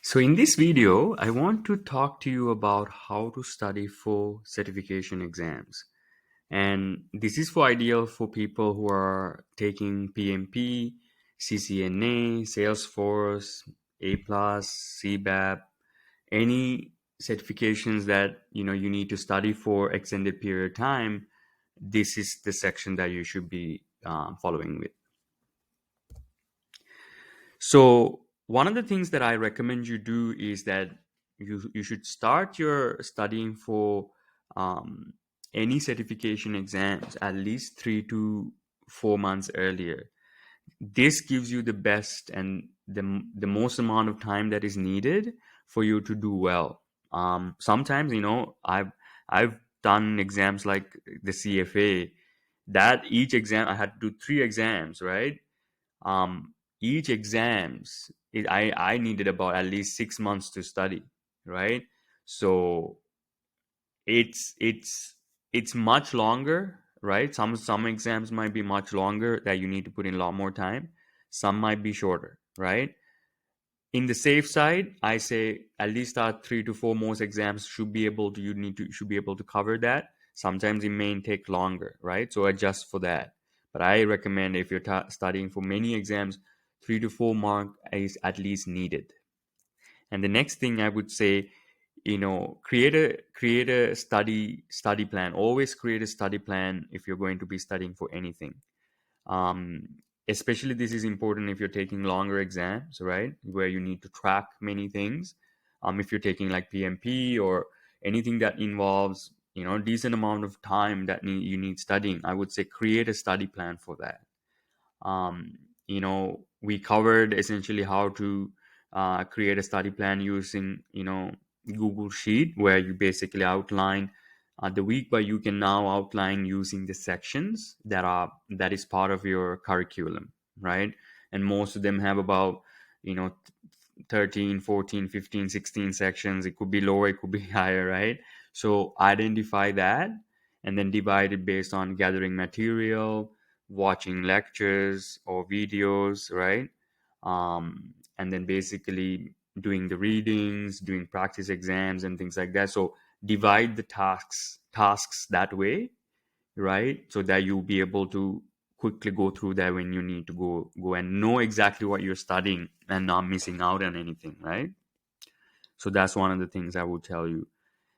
So in this video, I want to talk to you about how to study for certification exams. And this is for ideal for people who are taking PMP, CCNA, Salesforce, A+, CBAP, any certifications that you need to study for extended period of time. This is the section that you should be following with. So one of the things that I recommend you do is that you should start your studying for um, any certification exams at least 3 to 4 months earlier. This gives you the best and the most amount of time that is needed for you to do well. Sometimes I've done exams like the CFA. That each exam I had to do 3 exams, right? um, each exams I needed about at least 6 months to study, right? So it's much longer, right? Some exams might be much longer that you need to put in a lot more time. Some might be shorter, right? In the safe side, I say at least our 3 to 4 most exams should be able to cover that. Sometimes it may take longer, right? So adjust for that. But I recommend if you're studying for many exams, 3 to 4 mark is at least needed. And the next thing I would say, create a study plan. Always create a study plan if you're going to be studying for anything. um, Especially this is important if you're taking longer exams, right, where you need to track many things. If you're taking like PMP or anything that involves decent amount of time that you need studying, I would say create a study plan for that. We covered essentially how to create a study plan using Google Sheet, where you basically outline the week, but you can now outline using the sections that is part of your curriculum, right? And most of them have about you know 13, 14, 15, 16 sections. It could be lower, it could be higher, right? So identify that and then divide it based on gathering material, watching lectures or videos, right? And then basically doing the readings, doing practice exams and things like that. So divide the tasks that way, right? So that you'll be able to quickly go through that when you need to go and know exactly what you're studying and not missing out on anything, right? So that's one of the things I would tell you.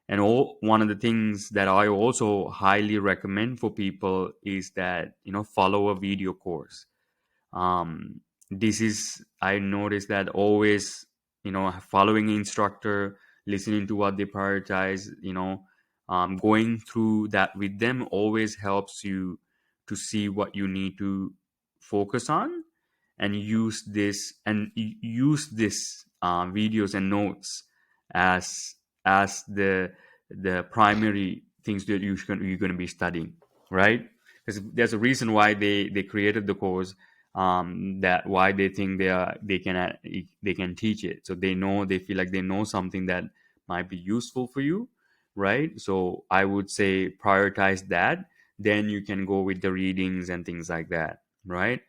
And one of the things that I also highly recommend for people is that follow a video course. This is, I noticed that always following instructor, listening to what they prioritize, going through that with them always helps you to see what you need to focus on, and use this videos and notes as the primary things that you're going to be studying, right? Because there's a reason why they created the course, that why they think they can teach it, so they feel like they know something that might be useful for you, right? So I would say prioritize that, then you can go with the readings and things like that, right?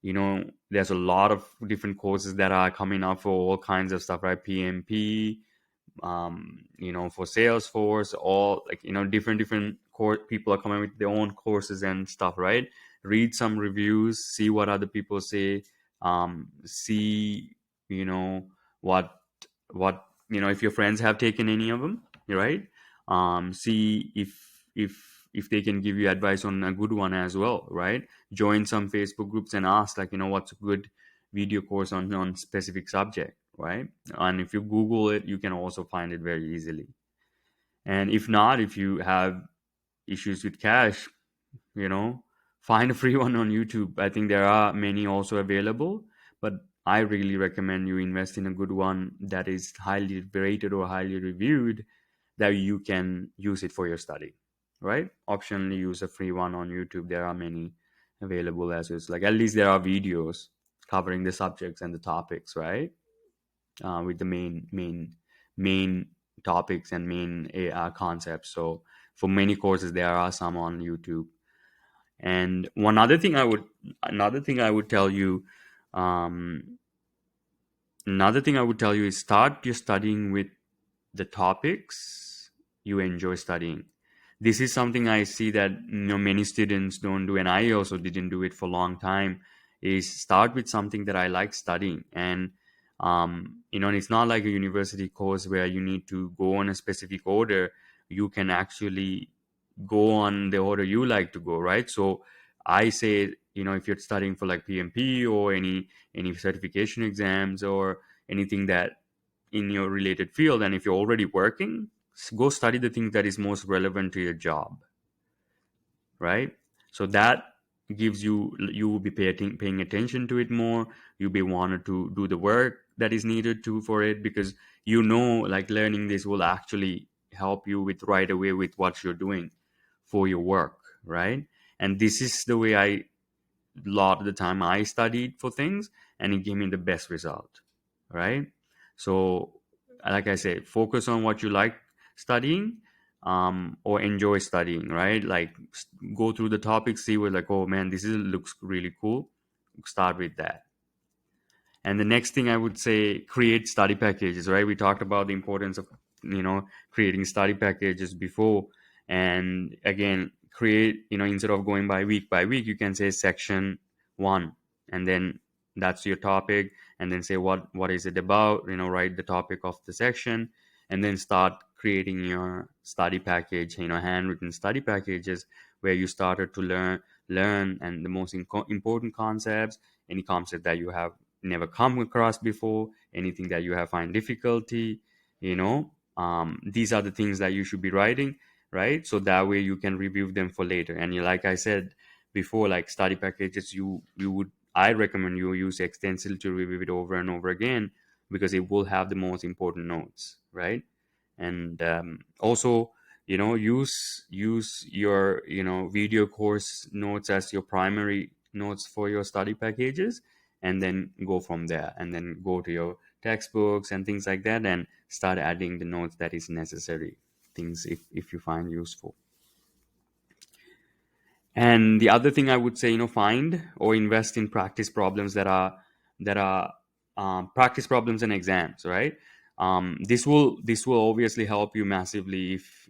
There's a lot of different courses that are coming up for all kinds of stuff, right? PMP, for Salesforce, all like different people are coming with their own courses and stuff, right? Read some reviews, see what other people say, see what if your friends have taken any of them, right? See if they can give you advice on a good one as well, right? Join some Facebook groups and ask, like, what's a good video course on specific subject, right? And if you Google it, you can also find it very easily. And if not, if you have issues with cash, you know find a free one on YouTube. I think there are many also available, but I really recommend you invest in a good one that is highly rated or highly reviewed, that you can use it for your study, right? Optionally use a free one on YouTube. There are many available as well. It's like at least there are videos covering the subjects and the topics, right? With the main topics and main concepts. So for many courses, there are some on YouTube. And another thing I would tell you, um, Another thing I would tell you is start your studying with the topics you enjoy studying. This is something I see that many students don't do, and I also didn't do it for a long time. Is start with something that I like studying, and and it's not like a university course where you need to go on a specific order. You can actually go on the order you like to go, right? So I say, if you're studying for like PMP or any certification exams or anything that in your related field, and if you're already working, go study the thing that is most relevant to your job, right? So that gives you will be paying attention to it more. You'll be wanted to do the work that is needed to for it, because like learning this will actually help you with right away with what you're doing for your work, right? And this is the way I lot of the time I studied for things, and it gave me the best result, right? So, like I said, focus on what you like studying, or enjoy studying, right? Like go through the topics, see what like, oh man, this is looks really cool. Start with that. And the next thing I would say, create study packages, right? We talked about the importance of, creating study packages before. And again, create, instead of going by week, you can say section one, and then that's your topic. And then say what is it about, write the topic of the section, and then start creating your study package, handwritten study packages where you started to learn and the most important concepts, any concept that you have never come across before, anything that you have find difficulty, these are the things that you should be writing, right? So that way you can review them for later. And like I said before, like study packages, you would I recommend you use extensively to review it over and over again, because it will have the most important notes, right? And also, use your video course notes as your primary notes for your study packages, and then go from there, and then go to your textbooks and things like that, and start adding the notes that is necessary, things if you find useful. And the other thing I would say, find or invest in practice problems that are practice problems and exams, right? This will obviously help you massively if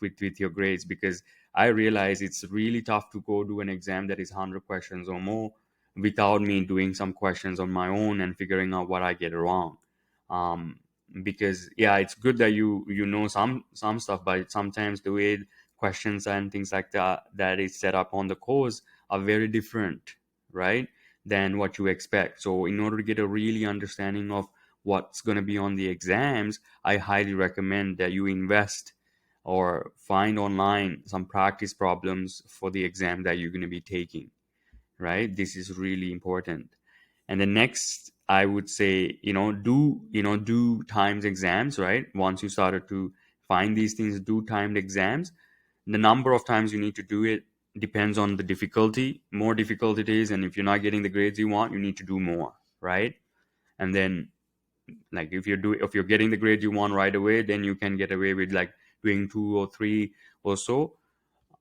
with your grades, because I realize it's really tough to go do an exam that is 100 questions or more without me doing some questions on my own and figuring out what I get wrong. Um, because yeah, it's good that you know some stuff, but sometimes the way questions and things like that is set up on the course are very different, right, than what you expect. So in order to get a really understanding of what's going to be on the exams, I highly recommend that you invest or find online some practice problems for the exam that you're going to be taking, right? This is really important. And the next, I would say, do timed exams, right? Once you started to find these things, do timed exams. The number of times you need to do it depends on the difficulty. More difficult it is, and if you're not getting the grades you want, you need to do more, right? And then, like, if you're getting the grades you want right away, then you can get away with like doing two or three or so.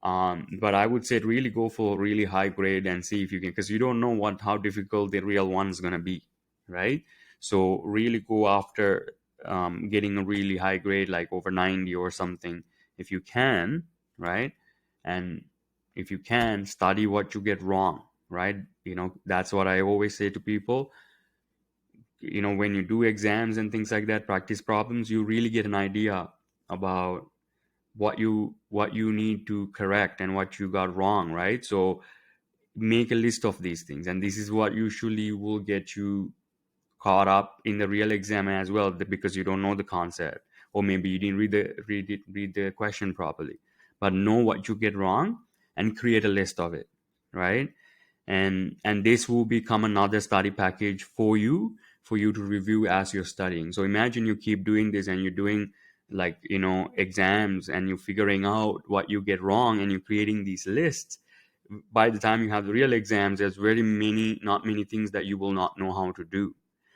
But I would say really go for a really high grade and see if you can, because you don't know how difficult the real one is going to be, right? So really go after getting a really high grade, like over 90 or something, if you can, right? And if you can, study what you get wrong, right? That's what I always say to people. When you do exams and things like that, practice problems, you really get an idea about what you need to correct and what you got wrong, right? So make a list of these things, and this is what usually will get you caught up in the real exam as well, because you don't know the concept, or maybe you didn't read the question properly. But know what you get wrong and create a list of it, right? And this will become another study package for you to review as you're studying. So imagine you keep doing this, and you're doing like exams, and you're figuring out what you get wrong, and you're creating these lists. By the time you have the real exams, there's very many not many things that you will not know how to do.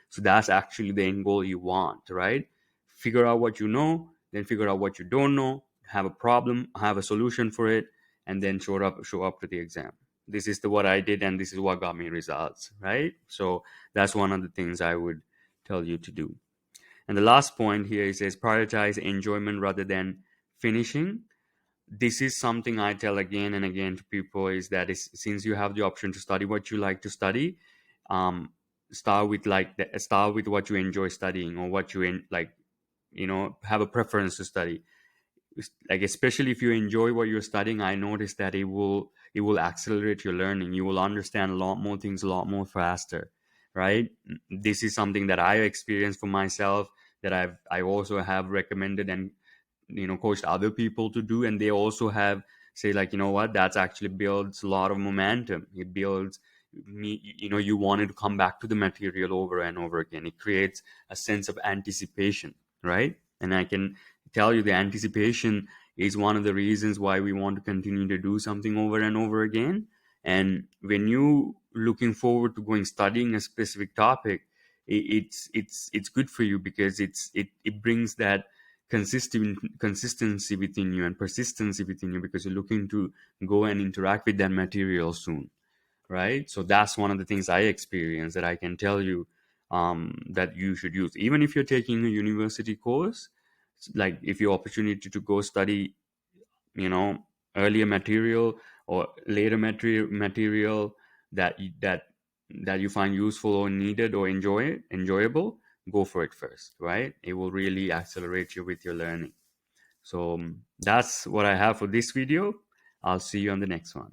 So that's actually the end goal you want, right? Figure out what you know, then figure out what you don't know, have a problem, have a solution for it, and then show up to the exam. This is what I did, and this is what got me results, right? So that's one of the things I would tell you to do. And the last point here, it says prioritize enjoyment rather than finishing. This is something I tell again and again to people, is that is, since you have the option to study what you like to study, um, start with what you enjoy studying, or what you like, have a preference to study. Like, especially if you enjoy what you're studying, I noticed that it will accelerate your learning. You will understand a lot more things a lot more faster, right? This is something that I experienced for myself, that I also have recommended and coached other people to do, and they also have say, like, what, that's actually builds a lot of momentum. It builds me, you wanted to come back to the material over and over again. It creates a sense of anticipation, right? And I can tell you, the anticipation is one of the reasons why we want to continue to do something over and over again. And when you looking forward to going studying a specific topic, it's good for you, because it brings that consistency within you and persistency within you, because you're looking to go and interact with that material soon, right? So that's one of the things I experienced, that I can tell you, that you should use, even if you're taking a university course. Like, if your opportunity to go study, you know earlier material or later material that you find useful or needed or enjoyable, go for it first, right? It will really accelerate you with your learning. So that's what I have for this video. I'll see you on the next one.